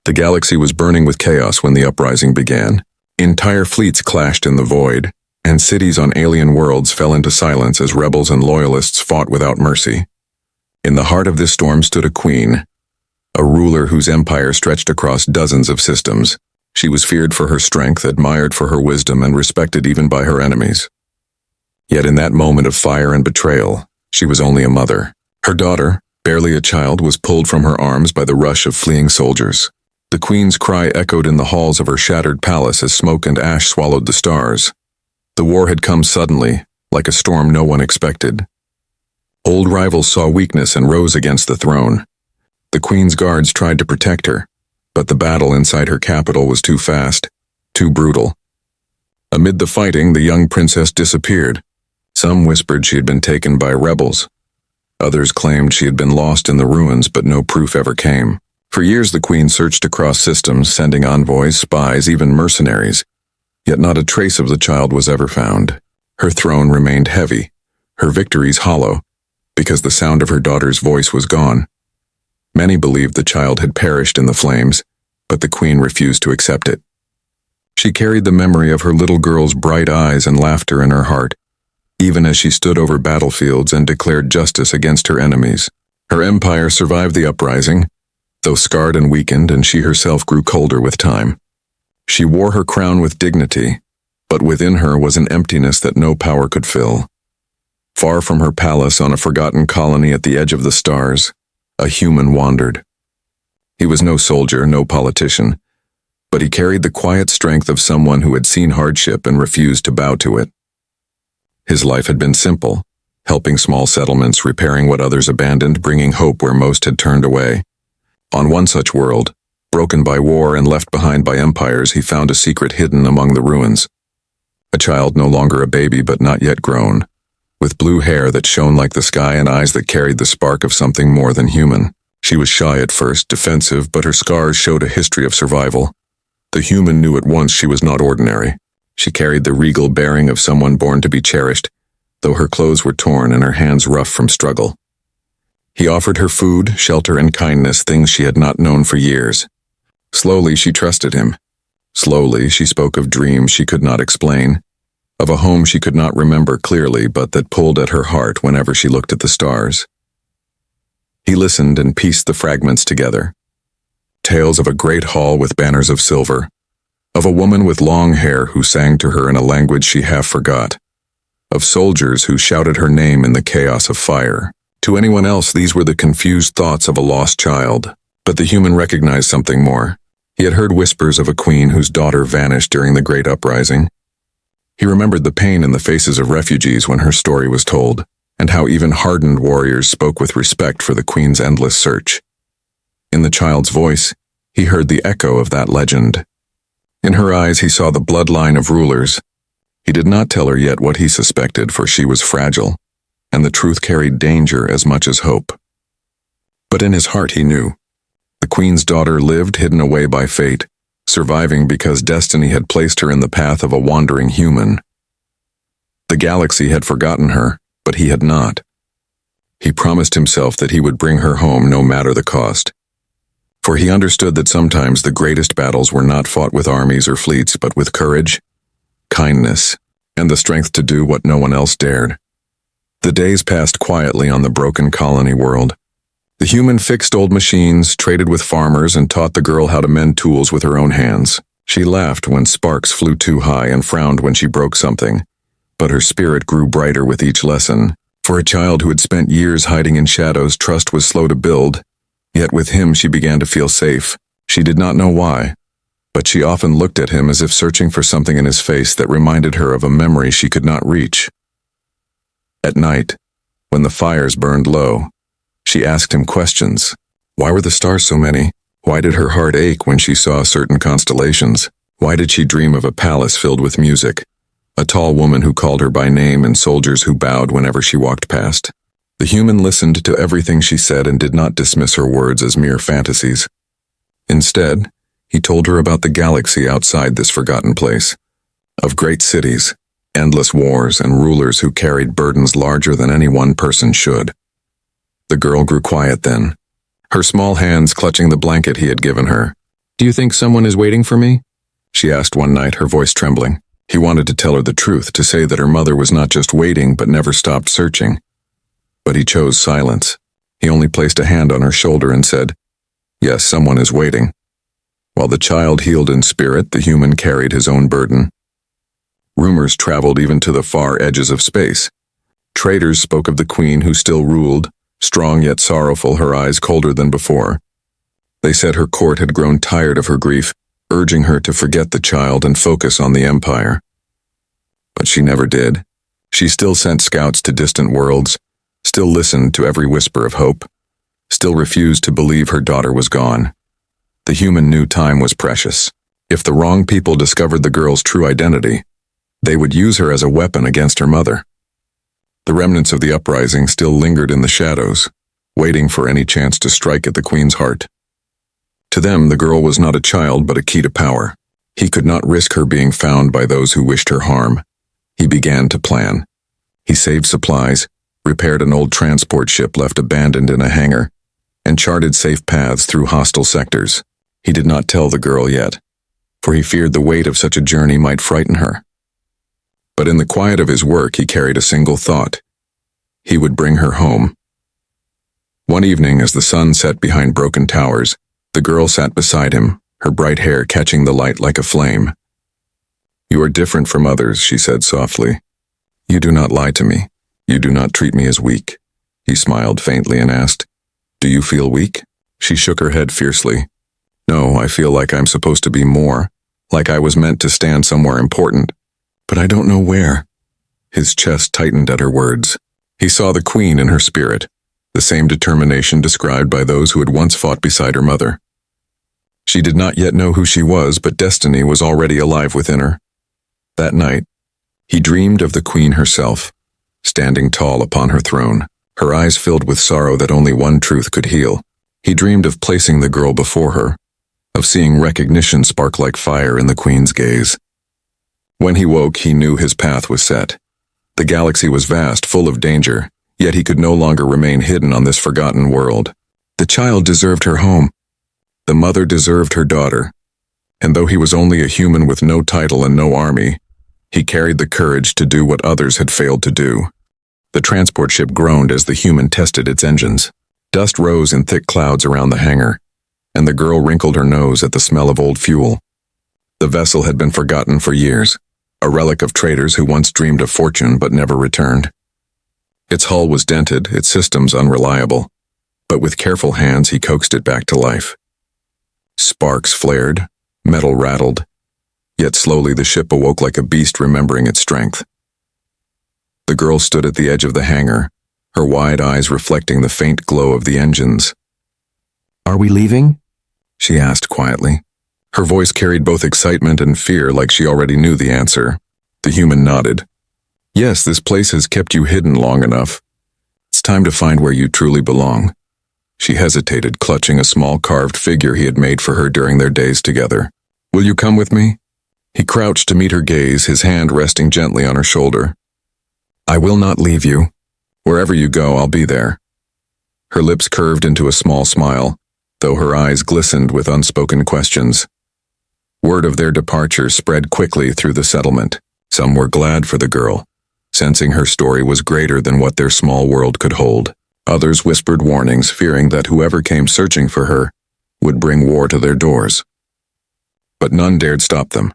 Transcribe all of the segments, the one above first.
The galaxy was burning with chaos when the uprising began. Entire fleets clashed in the void, and cities on alien worlds fell into silence as rebels and loyalists fought without mercy. In the heart of this storm stood a queen, a ruler whose empire stretched across dozens of systems. She was feared for her strength, admired for her wisdom, and respected even by her enemies. Yet in that moment of fire and betrayal, she was only a mother. Her daughter, barely a child, was pulled from her arms by the rush of fleeing soldiers. The queen's cry echoed in the halls of her shattered palace as smoke and ash swallowed the stars. The war had come suddenly, like a storm no one expected. Old rivals saw weakness and rose against the throne. The queen's guards tried to protect her, but the battle inside her capital was too fast, too brutal. Amid the fighting, the young princess disappeared. Some whispered she had been taken by rebels. Others claimed she had been lost in the ruins, but no proof ever came. For years the queen searched across systems, sending envoys, spies, even mercenaries. Yet not a trace of the child was ever found. Her throne remained heavy, her victories hollow, because the sound of her daughter's voice was gone. Many believed the child had perished in the flames, but the queen refused to accept it. She carried the memory of her little girl's bright eyes and laughter in her heart, even as she stood over battlefields and declared justice against her enemies. Her empire survived the uprising, though scarred and weakened, and she herself grew colder with time. She wore her crown with dignity, but within her was an emptiness that no power could fill. Far from her palace, on a forgotten colony at the edge of the stars, a human wandered. He was no soldier, no politician, but he carried the quiet strength of someone who had seen hardship and refused to bow to it. His life had been simple, helping small settlements, repairing what others abandoned, bringing hope where most had turned away. On one such world, broken by war and left behind by empires, he found a secret hidden among the ruins. A child no longer a baby but not yet grown, with blue hair that shone like the sky and eyes that carried the spark of something more than human. She was shy at first, defensive, but her scars showed a history of survival. The human knew at once she was not ordinary. She carried the regal bearing of someone born to be cherished, though her clothes were torn and her hands rough from struggle. He offered her food, shelter, and kindness, things she had not known for years. Slowly she trusted him. Slowly she spoke of dreams she could not explain, of a home she could not remember clearly but that pulled at her heart whenever she looked at the stars. He listened and pieced the fragments together. Tales of a great hall with banners of silver, of a woman with long hair who sang to her in a language she half forgot, of soldiers who shouted her name in the chaos of fire. To anyone else, these were the confused thoughts of a lost child, but the human recognized something more. He had heard whispers of a queen whose daughter vanished during the Great Uprising. He remembered the pain in the faces of refugees when her story was told, and how even hardened warriors spoke with respect for the queen's endless search. In the child's voice, he heard the echo of that legend. In her eyes, he saw the bloodline of rulers. He did not tell her yet what he suspected, for she was fragile, and the truth carried danger as much as hope. But in his heart he knew. The queen's daughter lived hidden away by fate, surviving because destiny had placed her in the path of a wandering human. The galaxy had forgotten her, but he had not. He promised himself that he would bring her home no matter the cost. For he understood that sometimes the greatest battles were not fought with armies or fleets, but with courage, kindness, and the strength to do what no one else dared. The days passed quietly on the broken colony world. The human fixed old machines, traded with farmers, and taught the girl how to mend tools with her own hands. She laughed when sparks flew too high and frowned when she broke something, but her spirit grew brighter with each lesson. For a child who had spent years hiding in shadows, trust was slow to build, yet with him she began to feel safe. She did not know why, but she often looked at him as if searching for something in his face that reminded her of a memory she could not reach. At night, when the fires burned low, she asked him questions. Why were the stars so many? Why did her heart ache when she saw certain constellations? Why did she dream of a palace filled with music, a tall woman who called her by name, and soldiers who bowed whenever she walked past? The human listened to everything she said and did not dismiss her words as mere fantasies. Instead, he told her about the galaxy outside this forgotten place, of great cities, endless wars, and rulers who carried burdens larger than any one person should. The girl grew quiet then, her small hands clutching the blanket he had given her. "Do you think someone is waiting for me?" she asked one night, her voice trembling. He wanted to tell her the truth, to say that her mother was not just waiting but never stopped searching. But he chose silence. He only placed a hand on her shoulder and said, "Yes, someone is waiting." While the child healed in spirit, the human carried his own burden. Rumors traveled even to the far edges of space. Traders spoke of the queen who still ruled, strong yet sorrowful, her eyes colder than before. They said her court had grown tired of her grief, urging her to forget the child and focus on the empire. But she never did. She still sent scouts to distant worlds, still listened to every whisper of hope, still refused to believe her daughter was gone. The human knew time was precious. If the wrong people discovered the girl's true identity, they would use her as a weapon against her mother. The remnants of the uprising still lingered in the shadows, waiting for any chance to strike at the queen's heart. To them, the girl was not a child but a key to power. He could not risk her being found by those who wished her harm. He began to plan. He saved supplies, repaired an old transport ship left abandoned in a hangar, and charted safe paths through hostile sectors. He did not tell the girl yet, for he feared the weight of such a journey might frighten her. But in the quiet of his work, he carried a single thought. He would bring her home. One evening, as the sun set behind broken towers, the girl sat beside him, her bright hair catching the light like a flame. "You are different from others," she said softly. "You do not lie to me. You do not treat me as weak." He smiled faintly and asked, "Do you feel weak?" She shook her head fiercely. "No, I feel like I'm supposed to be more, like I was meant to stand somewhere important. But I don't know where." His chest tightened at her words. He saw the queen in her spirit, the same determination described by those who had once fought beside her mother. She did not yet know who she was, but destiny was already alive within her. That night, he dreamed of the queen herself, standing tall upon her throne, her eyes filled with sorrow that only one truth could heal. He dreamed of placing the girl before her, of seeing recognition spark like fire in the queen's gaze. When he woke, he knew his path was set. The galaxy was vast, full of danger, yet he could no longer remain hidden on this forgotten world. The child deserved her home. The mother deserved her daughter. And though he was only a human with no title and no army, he carried the courage to do what others had failed to do. The transport ship groaned as the human tested its engines. Dust rose in thick clouds around the hangar, and the girl wrinkled her nose at the smell of old fuel. The vessel had been forgotten for years, a relic of traders who once dreamed of fortune but never returned. Its hull was dented, its systems unreliable, but with careful hands he coaxed it back to life. Sparks flared, metal rattled, yet slowly the ship awoke like a beast remembering its strength. The girl stood at the edge of the hangar, her wide eyes reflecting the faint glow of the engines. "Are we leaving?" she asked quietly. Her voice carried both excitement and fear, like she already knew the answer. The human nodded. "Yes, this place has kept you hidden long enough. It's time to find where you truly belong." She hesitated, clutching a small carved figure he had made for her during their days together. "Will you come with me?" He crouched to meet her gaze, his hand resting gently on her shoulder. "I will not leave you. Wherever you go, I'll be there." Her lips curved into a small smile, though her eyes glistened with unspoken questions. Word of their departure spread quickly through the settlement. Some were glad for the girl, sensing her story was greater than what their small world could hold. Others whispered warnings, fearing that whoever came searching for her would bring war to their doors. But none dared stop them.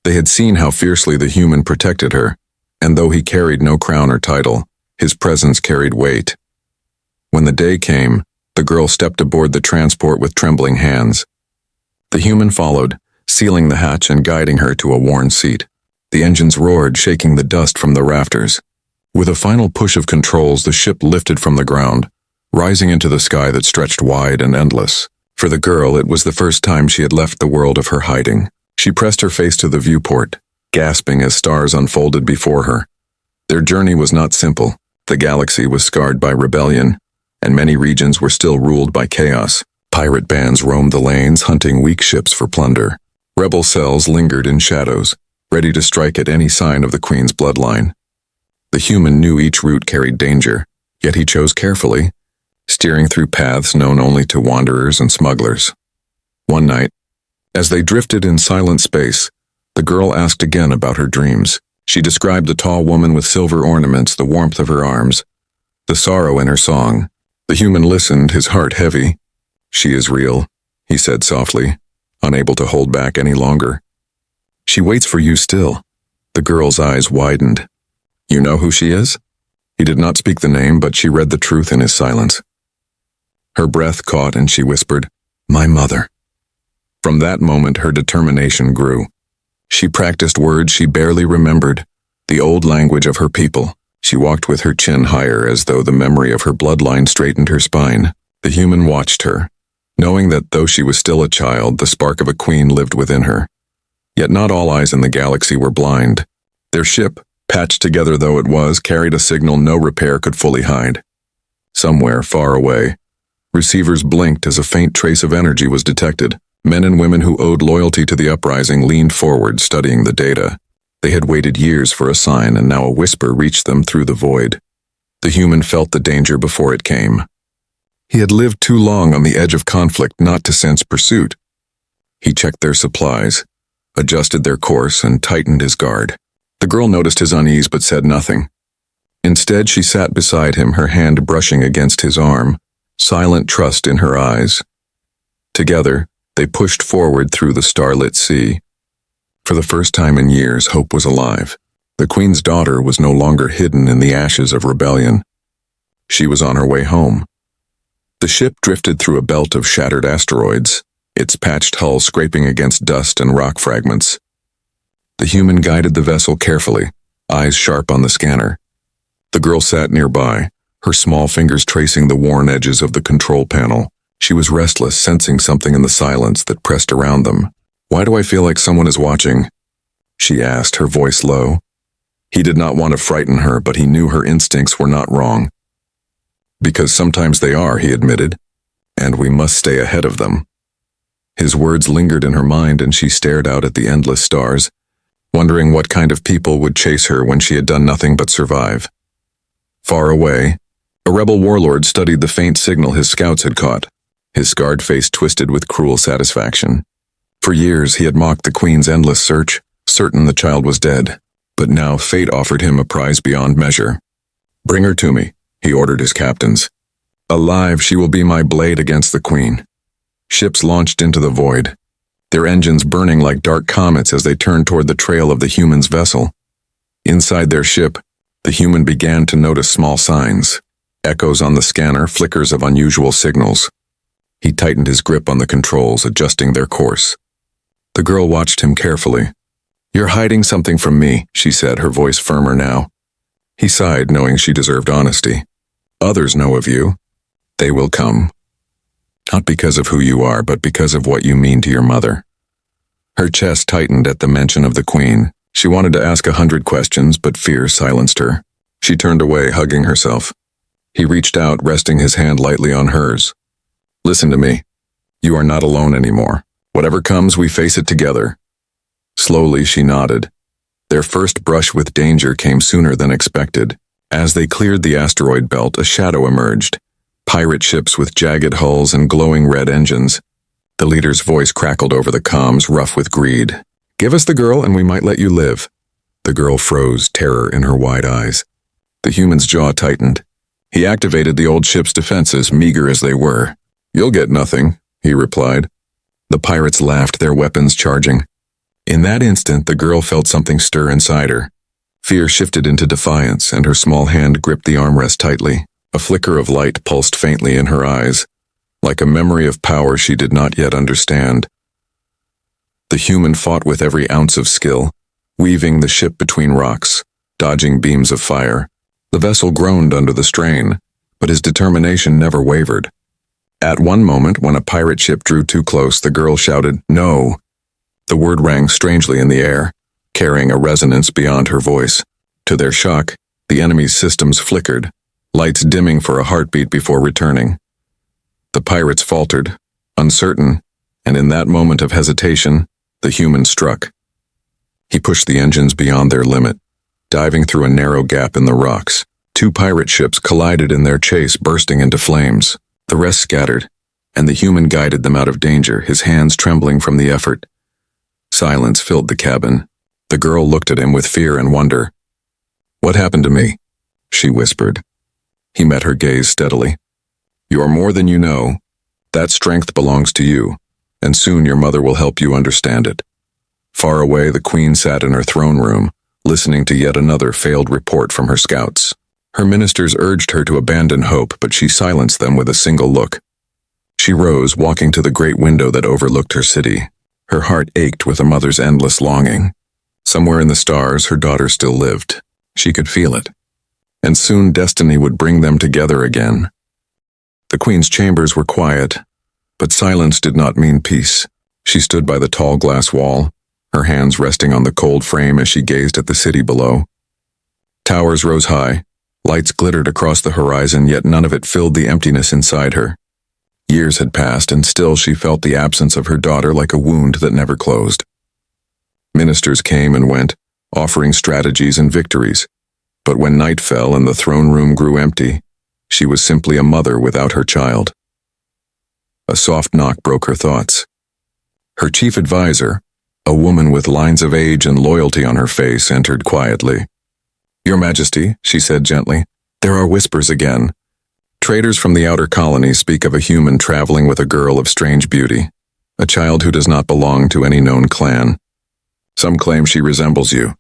They had seen how fiercely the human protected her, and though he carried no crown or title, his presence carried weight. When the day came, the girl stepped aboard the transport with trembling hands. The human followed, sealing the hatch and guiding her to a worn seat. The engines roared, shaking the dust from the rafters. With a final push of controls, the ship lifted from the ground, rising into the sky that stretched wide and endless. For the girl, it was the first time she had left the world of her hiding. She pressed her face to the viewport, gasping as stars unfolded before her. Their journey was not simple. The galaxy was scarred by rebellion, and many regions were still ruled by chaos. Pirate bands roamed the lanes, hunting weak ships for plunder. Rebel cells lingered in shadows, ready to strike at any sign of the Queen's bloodline. The human knew each route carried danger, yet he chose carefully, steering through paths known only to wanderers and smugglers. One night, As they drifted in silent space, the girl asked again about her dreams. She described the tall woman with silver ornaments, the warmth of her arms, the sorrow in her song. The human listened, his heart heavy. "She is real," he said softly, unable to hold back any longer. "She waits for you still." The girl's eyes widened. "You know who she is?" He did not speak the name, but she read the truth in his silence. Her breath caught and she whispered, "My mother." From that moment, her determination grew. She practiced words she barely remembered, the old language of her people. She walked with her chin higher as though the memory of her bloodline straightened her spine. The human watched her, knowing that though she was still a child, the spark of a queen lived within her. Yet not all eyes in the galaxy were blind. Their ship, patched together though it was, carried a signal no repair could fully hide. Somewhere, far away, receivers blinked as a faint trace of energy was detected. Men and women who owed loyalty to the uprising leaned forward, studying the data. They had waited years for a sign, and now a whisper reached them through the void. The human felt the danger before it came. He had lived too long on the edge of conflict not to sense pursuit. He checked their supplies, adjusted their course, and tightened his guard. The girl noticed his unease but said nothing. Instead, she sat beside him, her hand brushing against his arm, silent trust in her eyes. Together, they pushed forward through the starlit sea. For the first time in years, hope was alive. The Queen's daughter was no longer hidden in the ashes of rebellion. She was on her way home. The ship drifted through a belt of shattered asteroids, its patched hull scraping against dust and rock fragments. The human guided the vessel carefully, eyes sharp on the scanner. The girl sat nearby, her small fingers tracing the worn edges of the control panel. She was restless, sensing something in the silence that pressed around them. "Why do I feel like someone is watching?" she asked, her voice low. He did not want to frighten her, but he knew her instincts were not wrong. "Because sometimes they are," he admitted, "and we must stay ahead of them." His words lingered in her mind, and she stared out at the endless stars, wondering what kind of people would chase her when she had done nothing but survive. Far away, a rebel warlord studied the faint signal his scouts had caught. His scarred face twisted with cruel satisfaction. For years he had mocked the Queen's endless search, certain the child was dead. But now fate offered him a prize beyond measure. "Bring her to me," he ordered his captains. "Alive, she will be my blade against the Queen." Ships launched into the void, their engines burning like dark comets as they turned toward the trail of the human's vessel. Inside their ship, the human began to notice small signs, echoes on the scanner, flickers of unusual signals. He tightened his grip on the controls, adjusting their course. The girl watched him carefully. "You're hiding something from me," she said, her voice firmer now. He sighed, knowing she deserved honesty. "Others know of you. They will come. Not because of who you are, but because of what you mean to your mother." Her chest tightened at the mention of the Queen. She wanted to ask 100 questions, but fear silenced her. She turned away, hugging herself. He reached out, resting his hand lightly on hers. "Listen to me. You are not alone anymore. Whatever comes, we face it together." Slowly, she nodded. Their first brush with danger came sooner than expected. As they cleared the asteroid belt, a shadow emerged. Pirate ships with jagged hulls and glowing red engines. The leader's voice crackled over the comms, rough with greed. "Give us the girl and we might let you live." The girl froze, terror in her wide eyes. The human's jaw tightened. He activated the old ship's defenses, meager as they were. "You'll get nothing," he replied. The pirates laughed, their weapons charging. In that instant, the girl felt something stir inside her. Fear shifted into defiance, and her small hand gripped the armrest tightly. A flicker of light pulsed faintly in her eyes, like a memory of power she did not yet understand. The human fought with every ounce of skill, weaving the ship between rocks, dodging beams of fire. The vessel groaned under the strain, but his determination never wavered. At one moment, when a pirate ship drew too close, the girl shouted, "No!" The word rang strangely in the air, carrying a resonance beyond her voice. To their shock, the enemy's systems flickered, lights dimming for a heartbeat before returning. The pirates faltered, uncertain, and in that moment of hesitation, the human struck. He pushed the engines beyond their limit, diving through a narrow gap in the rocks. 2 pirate ships collided in their chase, bursting into flames. The rest scattered, and the human guided them out of danger, his hands trembling from the effort. Silence filled the cabin. The girl looked at him with fear and wonder. "What happened to me?" she whispered. He met her gaze steadily. "You are more than you know. That strength belongs to you, and soon your mother will help you understand it." Far away, the queen sat in her throne room, listening to yet another failed report from her scouts. Her ministers urged her to abandon hope, but she silenced them with a single look. She rose, walking to the great window that overlooked her city. Her heart ached with a mother's endless longing. Somewhere in the stars, her daughter still lived. She could feel it. And soon destiny would bring them together again. The queen's chambers were quiet, but silence did not mean peace. She stood by the tall glass wall, her hands resting on the cold frame as she gazed at the city below. Towers rose high, lights glittered across the horizon, yet none of it filled the emptiness inside her. Years had passed, and still she felt the absence of her daughter like a wound that never closed. Ministers came and went, offering strategies and victories. But when night fell and the throne room grew empty, she was simply a mother without her child. A soft knock broke her thoughts. Her chief advisor, a woman with lines of age and loyalty on her face, entered quietly. "Your Majesty," she said gently, "there are whispers again. Traders from the outer colonies speak of a human traveling with a girl of strange beauty, a child who does not belong to any known clan. Some claim she resembles you."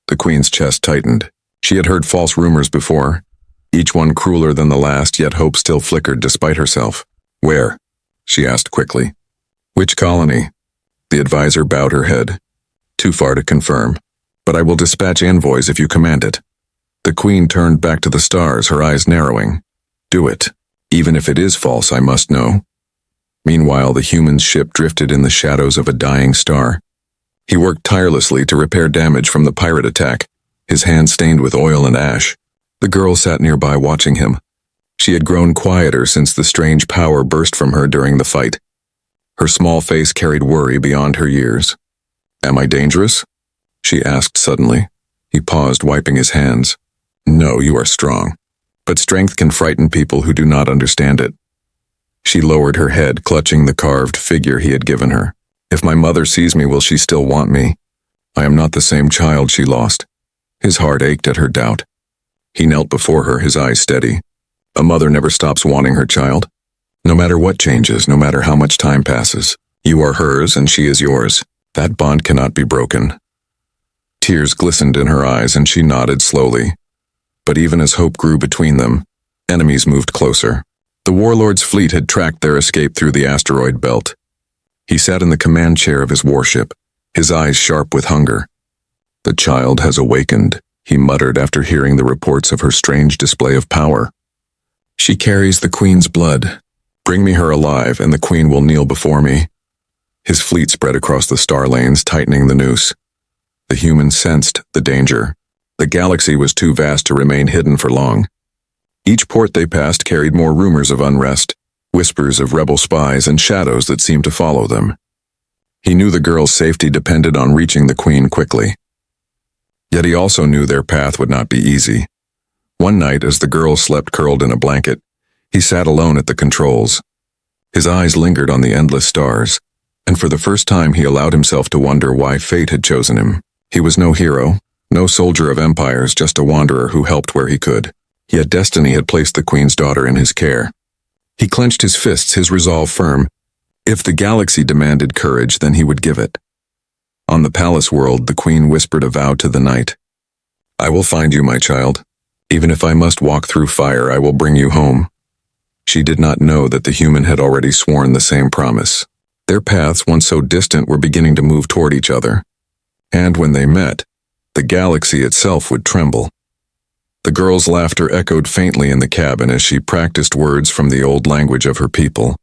The queen's chest tightened. She had heard false rumors before, each one crueler than the last, yet hope still flickered despite herself. "Where?" she asked quickly. "Which colony?" The advisor bowed her head. "Too far to confirm, but I will dispatch envoys if you command it." The queen turned back to the stars, her eyes narrowing. "Do it. Even if it is false, I must know." Meanwhile, the human's ship drifted in the shadows of a dying star. He worked tirelessly to repair damage from the pirate attack, his hands stained with oil and ash. The girl sat nearby watching him. She had grown quieter since the strange power burst from her during the fight. Her small face carried worry beyond her years. "Am I dangerous?" she asked suddenly. He paused, wiping his hands. "No, you are strong. But strength can frighten people who do not understand it." She lowered her head, clutching the carved figure he had given her. "If my mother sees me, will she still want me? I am not the same child she lost." His heart ached at her doubt. He knelt before her, his eyes steady. A mother never stops wanting her child. No matter what changes, no matter how much time passes, you are hers and she is yours. That bond cannot be broken. Tears glistened in her eyes and she nodded slowly. But even as hope grew between them, enemies moved closer. The warlord's fleet had tracked their escape through the asteroid belt. He sat in the command chair of his warship, his eyes sharp with hunger. "The child has awakened," he muttered after hearing the reports of her strange display of power. "She carries the queen's blood. Bring me her alive, and the queen will kneel before me." His fleet spread across the star lanes, tightening the noose. The human sensed the danger. The galaxy was too vast to remain hidden for long. Each port they passed carried more rumors of unrest, whispers of rebel spies, and shadows that seemed to follow them. He knew the girl's safety depended on reaching the queen quickly. Yet he also knew their path would not be easy. One night, as the girl slept curled in a blanket, he sat alone at the controls. His eyes lingered on the endless stars, and for the first time he allowed himself to wonder why fate had chosen him. He was no hero, no soldier of empires, just a wanderer who helped where he could. Yet destiny had placed the queen's daughter in his care. He clenched his fists, his resolve firm. If the galaxy demanded courage, then he would give it. On the palace world, the queen whispered a vow to the night. "I will find you, my child. Even if I must walk through fire, I will bring you home." She did not know that the human had already sworn the same promise. Their paths, once so distant, were beginning to move toward each other. And when they met, the galaxy itself would tremble. The girl's laughter echoed faintly in the cabin as she practiced words from the old language of her people.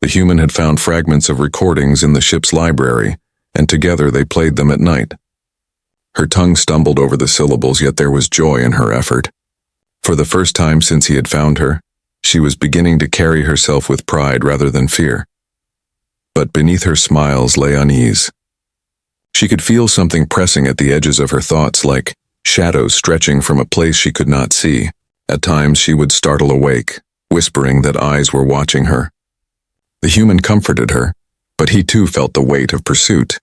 The human had found fragments of recordings in the ship's library, and together they played them at night. Her tongue stumbled over the syllables, yet there was joy in her effort. For the first time since he had found her, she was beginning to carry herself with pride rather than fear. But beneath her smiles lay unease. She could feel something pressing at the edges of her thoughts, like shadows stretching from a place she could not see. At times she would startle awake, whispering that eyes were watching her. The human comforted her, but he too felt the weight of pursuit.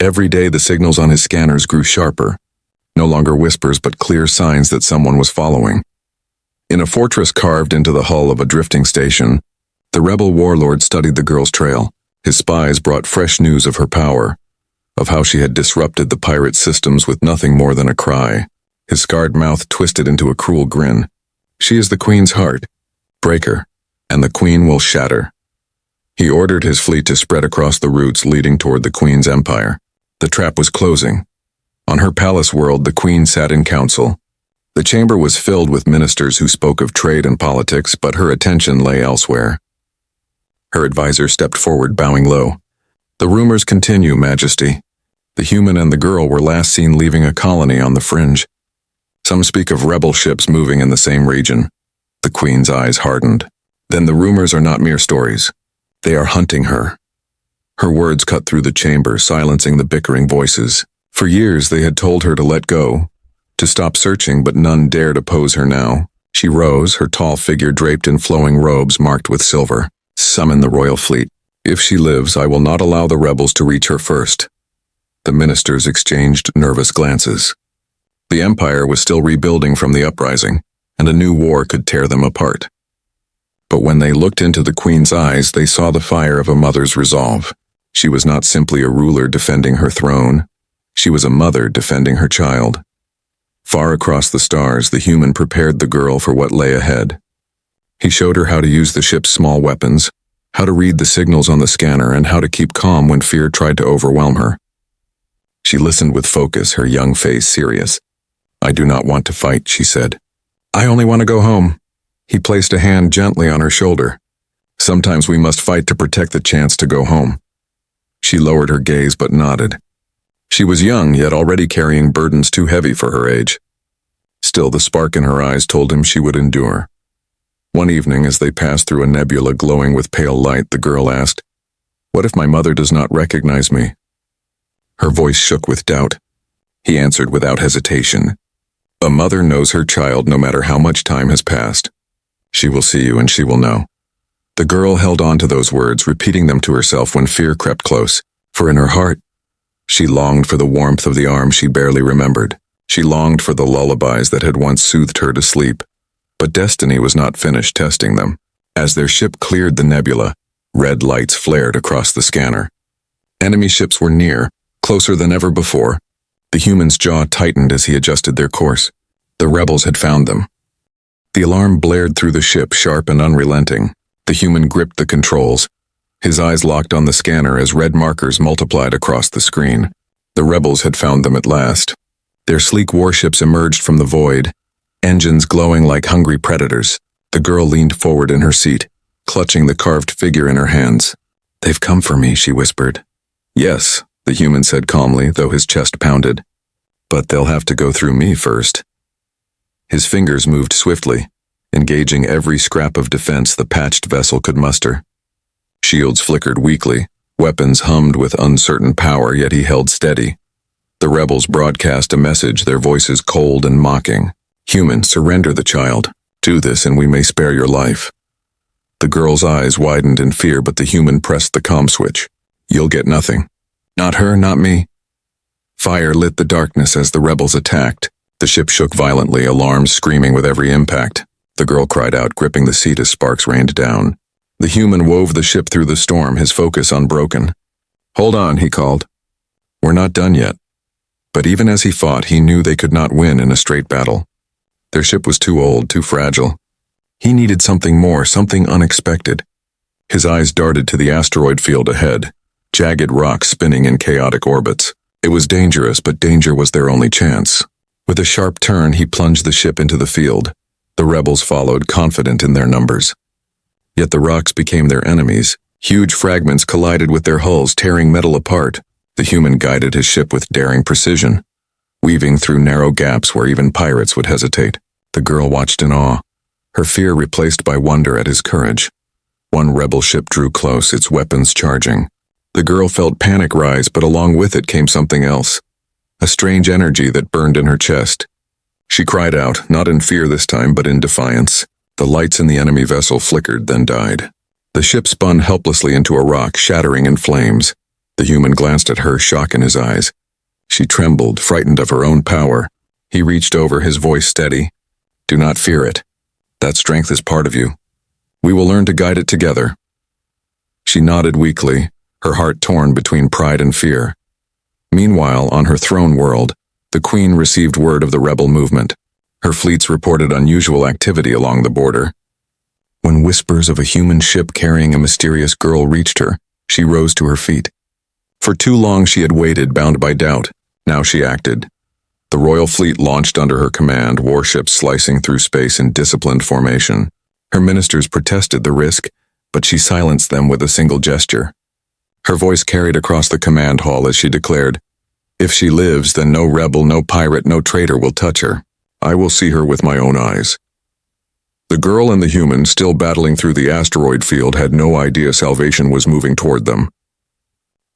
Every day the signals on his scanners grew sharper, no longer whispers but clear signs that someone was following. In a fortress carved into the hull of a drifting station, the rebel warlord studied the girl's trail. His spies brought fresh news of her power, of how she had disrupted the pirate systems with nothing more than a cry. His scarred mouth twisted into a cruel grin. She is the queen's heart. Break her, and the queen will shatter. He ordered his fleet to spread across the routes leading toward the queen's empire. The trap was closing. On her palace world, the queen sat in council. The chamber was filled with ministers who spoke of trade and politics, but her attention lay elsewhere. Her advisor stepped forward, bowing low. The rumors continue, Majesty. The human and the girl were last seen leaving a colony on the fringe. Some speak of rebel ships moving in the same region. The queen's eyes hardened. Then the rumors are not mere stories. They are hunting her. Her words cut through the chamber, silencing the bickering voices. For years they had told her to let go, to stop searching, but none dared oppose her now. She rose, her tall figure draped in flowing robes marked with silver. Summon the royal fleet. If she lives, I will not allow the rebels to reach her first. The ministers exchanged nervous glances. The empire was still rebuilding from the uprising, and a new war could tear them apart. But when they looked into the queen's eyes, they saw the fire of a mother's resolve. She was not simply a ruler defending her throne. She was a mother defending her child. Far across the stars, the human prepared the girl for what lay ahead. He showed her how to use the ship's small weapons, how to read the signals on the scanner, and how to keep calm when fear tried to overwhelm her. She listened with focus, her young face serious. I do not want to fight, she said. I only want to go home. He placed a hand gently on her shoulder. Sometimes we must fight to protect the chance to go home. She lowered her gaze but nodded. She was young, yet already carrying burdens too heavy for her age. Still, the spark in her eyes told him she would endure. One evening, as they passed through a nebula glowing with pale light, the girl asked, What if my mother does not recognize me? Her voice shook with doubt. He answered without hesitation, A mother knows her child no matter how much time has passed. She will see you and she will know. The girl held on to those words, repeating them to herself when fear crept close, for in her heart, she longed for the warmth of the arms she barely remembered. She longed for the lullabies that had once soothed her to sleep. But destiny was not finished testing them. As their ship cleared the nebula, red lights flared across the scanner. Enemy ships were near, closer than ever before. The human's jaw tightened as he adjusted their course. The rebels had found them. The alarm blared through the ship, sharp and unrelenting. The human gripped the controls. His eyes locked on the scanner as red markers multiplied across the screen. The rebels had found them at last. Their sleek warships emerged from the void, engines glowing like hungry predators. The girl leaned forward in her seat, clutching the carved figure in her hands. They've come for me, she whispered. Yes, the human said calmly, though his chest pounded. But they'll have to go through me first. His fingers moved swiftly, engaging every scrap of defense the patched vessel could muster. Shields flickered weakly, weapons hummed with uncertain power, yet he held steady. The rebels broadcast a message, their voices cold and mocking. Human, surrender the child. Do this and we may spare your life. The girl's eyes widened in fear, but the human pressed the comm switch. You'll get nothing. Not her, not me. Fire lit the darkness as the rebels attacked. The ship shook violently, alarms screaming with every impact. The girl cried out, gripping the seat as sparks rained down. The human wove the ship through the storm, his focus unbroken. Hold on, he called. We're not done yet. But even as he fought, he knew they could not win in a straight battle. Their ship was too old, too fragile. He needed something more, something unexpected. His eyes darted to the asteroid field ahead, jagged rocks spinning in chaotic orbits. It was dangerous, but danger was their only chance. With a sharp turn, he plunged the ship into the field. The rebels followed, confident in their numbers. Yet the rocks became their enemies. Huge fragments collided with their hulls, tearing metal apart. The human guided his ship with daring precision, weaving through narrow gaps where even pirates would hesitate. The girl watched in awe, her fear replaced by wonder at his courage. One rebel ship drew close, its weapons charging. The girl felt panic rise, but along with it came something else, a strange energy that burned in her chest. She cried out, not in fear this time, but in defiance. The lights in the enemy vessel flickered, then died. The ship spun helplessly into a rock, shattering in flames. The human glanced at her, shock in his eyes. She trembled, frightened of her own power. He reached over, his voice steady. "Do not fear it. That strength is part of you. We will learn to guide it together." She nodded weakly, her heart torn between pride and fear. Meanwhile, on her throne world, the Queen received word of the rebel movement. Her fleets reported unusual activity along the border. When whispers of a human ship carrying a mysterious girl reached her, she rose to her feet. For too long she had waited, bound by doubt. Now she acted. The royal fleet launched under her command, warships slicing through space in disciplined formation. Her ministers protested the risk, but she silenced them with a single gesture. Her voice carried across the command hall as she declared, "If she lives, then no rebel, no pirate, no traitor will touch her. I will see her with my own eyes." The girl and the human, still battling through the asteroid field, had no idea salvation was moving toward them.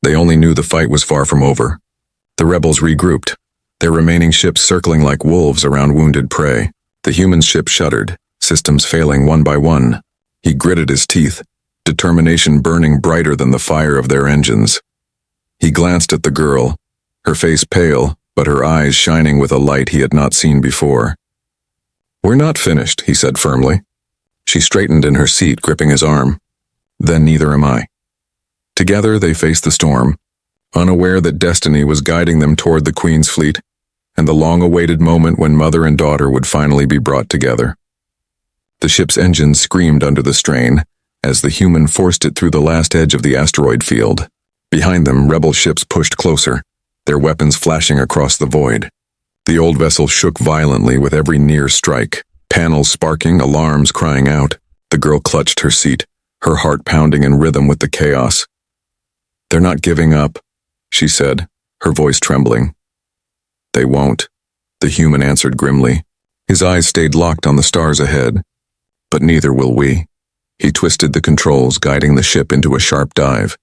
They only knew the fight was far from over. The rebels regrouped, their remaining ships circling like wolves around wounded prey. The human ship shuddered, systems failing one by one. He gritted his teeth, determination burning brighter than the fire of their engines. He glanced at the girl, her face pale, but her eyes shining with a light he had not seen before. "We're not finished," he said firmly. She straightened in her seat, gripping his arm. "Then neither am I." Together they faced the storm, unaware that destiny was guiding them toward the Queen's fleet, and the long-awaited moment when mother and daughter would finally be brought together. The ship's engines screamed under the strain, as the human forced it through the last edge of the asteroid field. Behind them, rebel ships pushed closer, their weapons flashing across the void. The old vessel shook violently with every near strike, panels sparking, alarms crying out. The girl clutched her seat, her heart pounding in rhythm with the chaos. "They're not giving up," she said, her voice trembling. "They won't," the human answered grimly. His eyes stayed locked on the stars ahead. "But neither will we." He twisted the controls, guiding the ship into a sharp dive.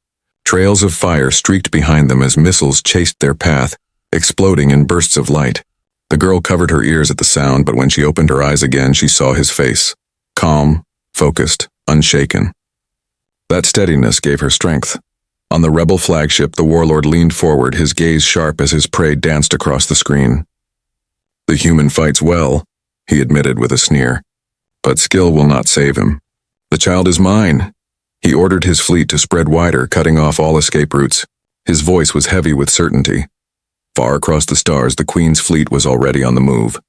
Trails of fire streaked behind them as missiles chased their path, exploding in bursts of light. The girl covered her ears at the sound, but when she opened her eyes again, she saw his face. Calm, focused, unshaken. That steadiness gave her strength. On the rebel flagship, the warlord leaned forward, his gaze sharp as his prey danced across the screen. "The human fights well," he admitted with a sneer. "But skill will not save him. The child is mine." He ordered his fleet to spread wider, cutting off all escape routes. His voice was heavy with certainty. Far across the stars, the Queen's fleet was already on the move.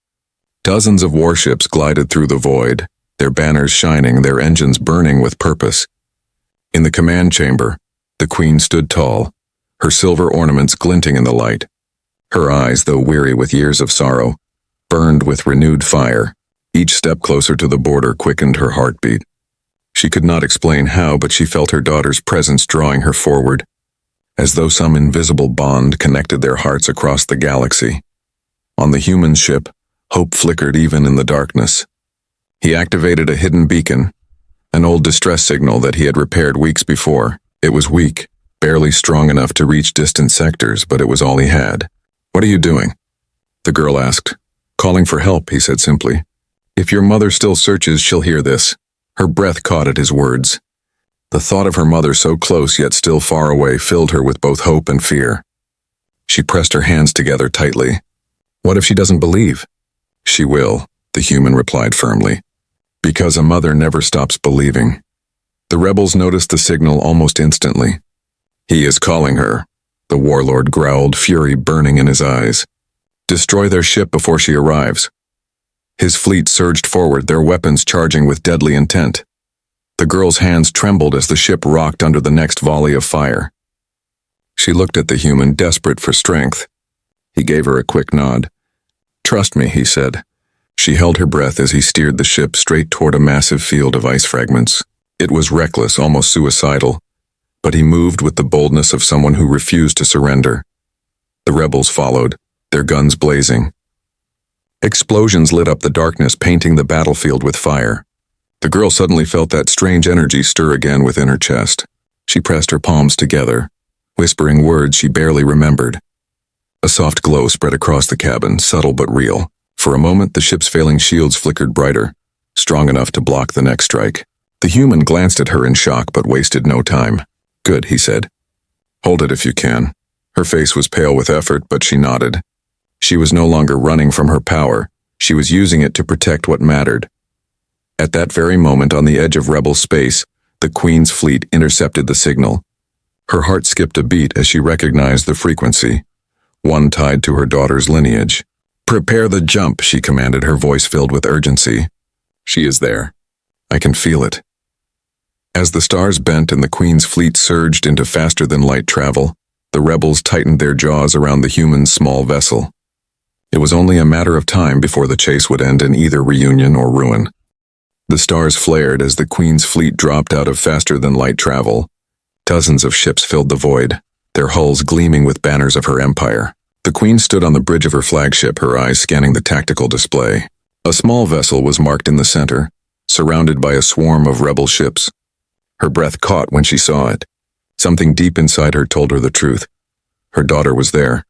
Dozens of warships glided through the void, their banners shining, their engines burning with purpose. In the command chamber, the Queen stood tall, her silver ornaments glinting in the light. Her eyes, though weary with years of sorrow, burned with renewed fire. Each step closer to the border quickened her heartbeat. She could not explain how, but she felt her daughter's presence drawing her forward, as though some invisible bond connected their hearts across the galaxy. On the human ship, hope flickered even in the darkness. He activated a hidden beacon, an old distress signal that he had repaired weeks before. It was weak, barely strong enough to reach distant sectors, but it was all he had. "What are you doing?" the girl asked. "Calling for help," he said simply. "If your mother still searches, she'll hear this." Her breath caught at his words. The thought of her mother so close yet still far away filled her with both hope and fear. She pressed her hands together tightly. "What if she doesn't believe?" "She will," the human replied firmly. "Because a mother never stops believing." The rebels noticed the signal almost instantly. "He is calling her," the warlord growled, fury burning in his eyes. "Destroy their ship before she arrives." His fleet surged forward, their weapons charging with deadly intent. The girl's hands trembled as the ship rocked under the next volley of fire. She looked at the human, desperate for strength. He gave her a quick nod. "Trust me," he said. She held her breath as he steered the ship straight toward a massive field of ice fragments. It was reckless, almost suicidal, but he moved with the boldness of someone who refused to surrender. The rebels followed, their guns blazing. Explosions lit up the darkness, painting the battlefield with fire. The girl suddenly felt that strange energy stir again within her chest. She pressed her palms together, whispering words she barely remembered. A soft glow spread across the cabin, subtle but real. For a moment, the ship's failing shields flickered brighter, strong enough to block the next strike. The human glanced at her in shock but wasted no time. "Good," he said. "Hold it if you can." Her face was pale with effort, but she nodded. She was no longer running from her power. She was using it to protect what mattered. At that very moment, on the edge of rebel space, the Queen's fleet intercepted the signal. Her heart skipped a beat as she recognized the frequency, one tied to her daughter's lineage. "Prepare the jump," she commanded, her voice filled with urgency. "She is there. I can feel it." As the stars bent and the Queen's fleet surged into faster-than-light travel, the rebels tightened their jaws around the human's small vessel. It was only a matter of time before the chase would end in either reunion or ruin. The stars flared as the Queen's fleet dropped out of faster-than-light travel. Dozens of ships filled the void, their hulls gleaming with banners of her empire. The Queen stood on the bridge of her flagship, her eyes scanning the tactical display. A small vessel was marked in the center, surrounded by a swarm of rebel ships. Her breath caught when she saw it. Something deep inside her told her the truth. Her daughter was there.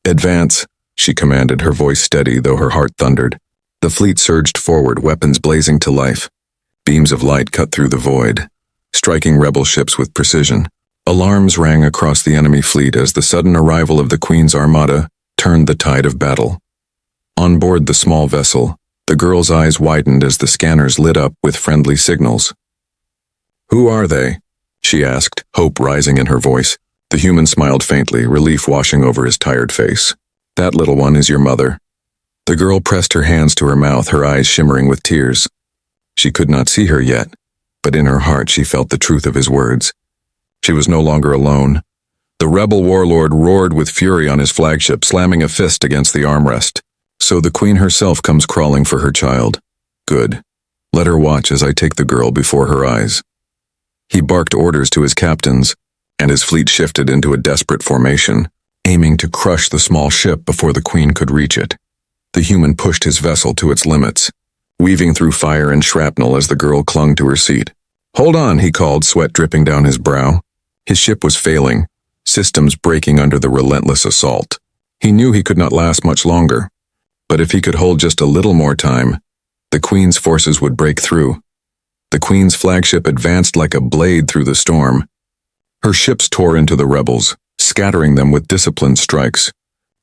"Advance," she commanded, her voice steady though her heart thundered. The fleet surged forward, weapons blazing to life. Beams of light cut through the void, striking rebel ships with precision. Alarms rang across the enemy fleet as the sudden arrival of the Queen's armada turned the tide of battle. On board the small vessel, the girl's eyes widened as the scanners lit up with friendly signals. "Who are they?" she asked, hope rising in her voice. The human smiled faintly, relief washing over his tired face. "That little one is your mother." The girl pressed her hands to her mouth, her eyes shimmering with tears. She could not see her yet, but in her heart she felt the truth of his words. She was no longer alone. The rebel warlord roared with fury on his flagship, slamming a fist against the armrest. "So the Queen herself comes crawling for her child. Good. Let her watch as I take the girl before her eyes." He barked orders to his captains, and his fleet shifted into a desperate formation, aiming to crush the small ship before the Queen could reach it. The human pushed his vessel to its limits, weaving through fire and shrapnel as the girl clung to her seat. "Hold on," he called, sweat dripping down his brow. His ship was failing, systems breaking under the relentless assault. He knew he could not last much longer, but if he could hold just a little more time, the Queen's forces would break through. The Queen's flagship advanced like a blade through the storm. Her ships tore into the rebels, scattering them with disciplined strikes.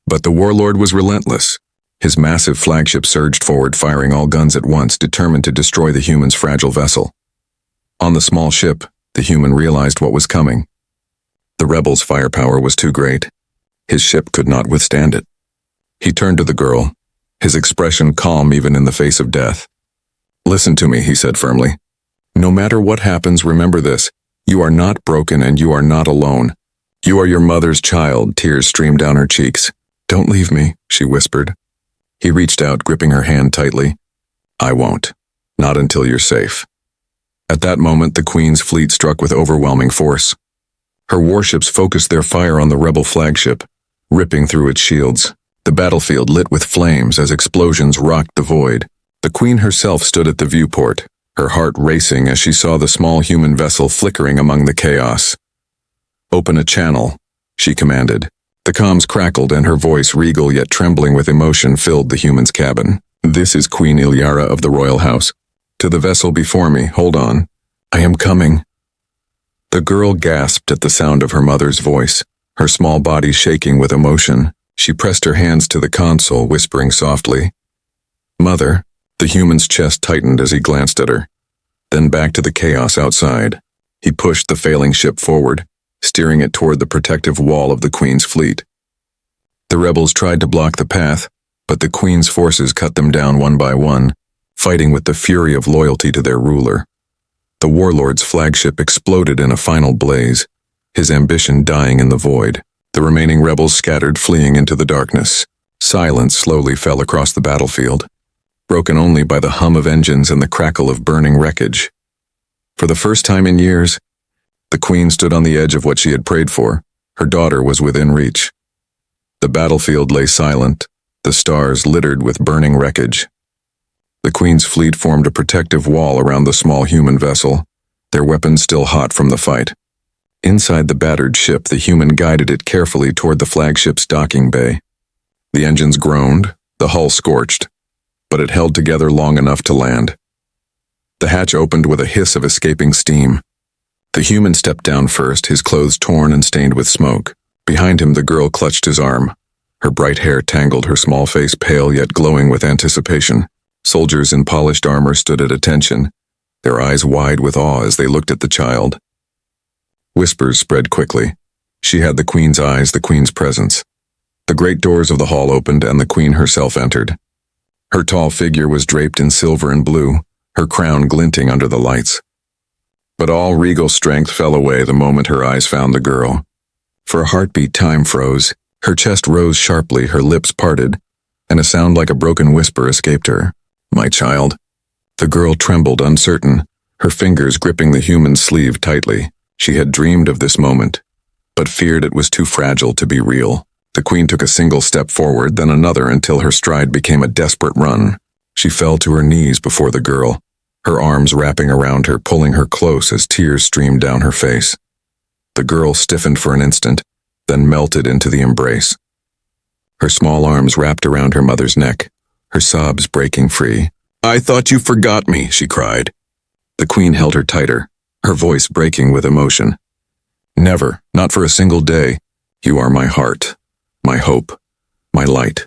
But the warlord was relentless. His massive flagship surged forward, firing all guns at once, determined to destroy the human's fragile vessel. On the small ship, the human realized what was coming. The rebels' firepower was too great. His ship could not withstand it. He turned to the girl, his expression calm even in the face of death. "Listen to me," he said firmly. "No matter what happens, remember this. You are not broken and you are not alone. You are your mother's child." Tears streamed down her cheeks. "Don't leave me," she whispered. He reached out, gripping her hand tightly. "I won't. Not until you're safe." At that moment, the Queen's fleet struck with overwhelming force. Her warships focused their fire on the rebel flagship, ripping through its shields. The battlefield lit with flames as explosions rocked the void. The Queen herself stood at the viewport, her heart racing as she saw the small human vessel flickering among the chaos. "Open a channel," she commanded. The comms crackled and her voice, regal yet trembling with emotion, filled the human's cabin. "This is Queen Ilyara of the royal house. To the vessel before me, hold on. I am coming." The girl gasped at the sound of her mother's voice, her small body shaking with emotion. She pressed her hands to the console, whispering softly, "Mother." The human's chest tightened as he glanced at her. Then back to the chaos outside. He pushed the failing ship forward, steering it toward the protective wall of the Queen's fleet. The rebels tried to block the path, but the Queen's forces cut them down one by one, fighting with the fury of loyalty to their ruler. The warlord's flagship exploded in a final blaze, his ambition dying in the void. The remaining rebels scattered, fleeing into the darkness. Silence slowly fell across the battlefield, broken only by the hum of engines and the crackle of burning wreckage. For the first time in years, the Queen stood on the edge of what she had prayed for. Her daughter was within reach. The battlefield lay silent, the stars littered with burning wreckage. The Queen's fleet formed a protective wall around the small human vessel, their weapons still hot from the fight. Inside the battered ship, the human guided it carefully toward the flagship's docking bay. The engines groaned, the hull scorched, but it held together long enough to land. The hatch opened with a hiss of escaping steam. The human stepped down first, his clothes torn and stained with smoke. Behind him, the girl clutched his arm. Her bright hair tangled, her small face pale yet glowing with anticipation. Soldiers in polished armor stood at attention, their eyes wide with awe as they looked at the child. Whispers spread quickly. She had the Queen's eyes, the Queen's presence. The great doors of the hall opened and the Queen herself entered. Her tall figure was draped in silver and blue, her crown glinting under the lights. But all regal strength fell away the moment her eyes found the girl. For a heartbeat, time froze. Her chest rose sharply, her lips parted, and a sound like a broken whisper escaped her. "My child." The girl trembled, uncertain, her fingers gripping the human's sleeve tightly. She had dreamed of this moment, but feared it was too fragile to be real. The Queen took a single step forward, then another, until her stride became a desperate run. She fell to her knees before the girl, her arms wrapping around her, pulling her close as tears streamed down her face. The girl stiffened for an instant, then melted into the embrace. Her small arms wrapped around her mother's neck, her sobs breaking free. "I thought you forgot me," she cried. The Queen held her tighter, her voice breaking with emotion. "Never, not for a single day. You are my heart, my hope, my light."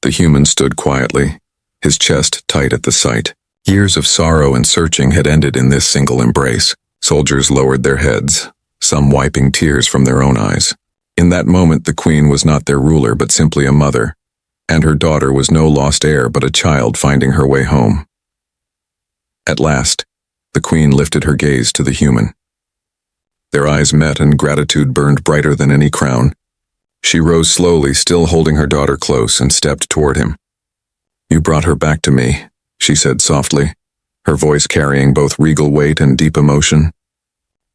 The human stood quietly, his chest tight at the sight. Years of sorrow and searching had ended in this single embrace. Soldiers lowered their heads, some wiping tears from their own eyes. In that moment, the Queen was not their ruler, but simply a mother, and her daughter was no lost heir, but a child finding her way home. At last, the Queen lifted her gaze to the human. Their eyes met, and gratitude burned brighter than any crown. She rose slowly, still holding her daughter close, and stepped toward him. "You brought her back to me," she said softly, her voice carrying both regal weight and deep emotion.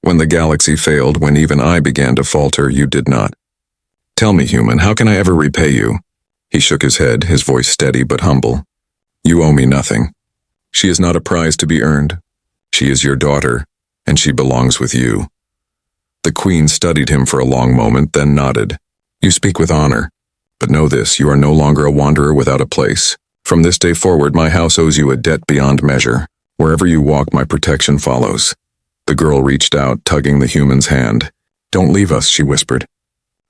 "When the galaxy failed, when even I began to falter, you did not. Tell me, human, how can I ever repay you?" He shook his head, his voice steady but humble. "You owe me nothing. She is not a prize to be earned. She is your daughter, and she belongs with you." The Queen studied him for a long moment, then nodded. "You speak with honor, but know this, you are no longer a wanderer without a place. From this day forward, my house owes you a debt beyond measure. Wherever you walk, my protection follows." The girl reached out, tugging the human's hand. "Don't leave us," she whispered.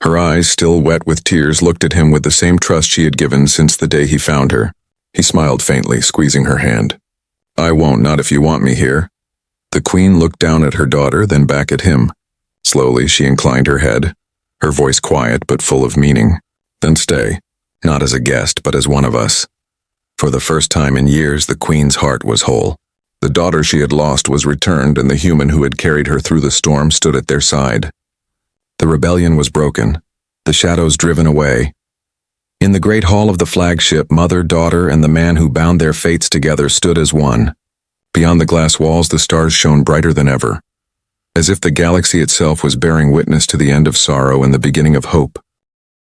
Her eyes, still wet with tears, looked at him with the same trust she had given since the day he found her. He smiled faintly, squeezing her hand. "I won't, not if you want me here." The Queen looked down at her daughter, then back at him. Slowly, she inclined her head, her voice quiet but full of meaning. "Then stay, not as a guest, but as one of us." For the first time in years, the Queen's heart was whole. The daughter she had lost was returned, and the human who had carried her through the storm stood at their side. The rebellion was broken, the shadows driven away. In the great hall of the flagship, mother, daughter, and the man who bound their fates together stood as one. Beyond the glass walls, the stars shone brighter than ever, as if the galaxy itself was bearing witness to the end of sorrow and the beginning of hope.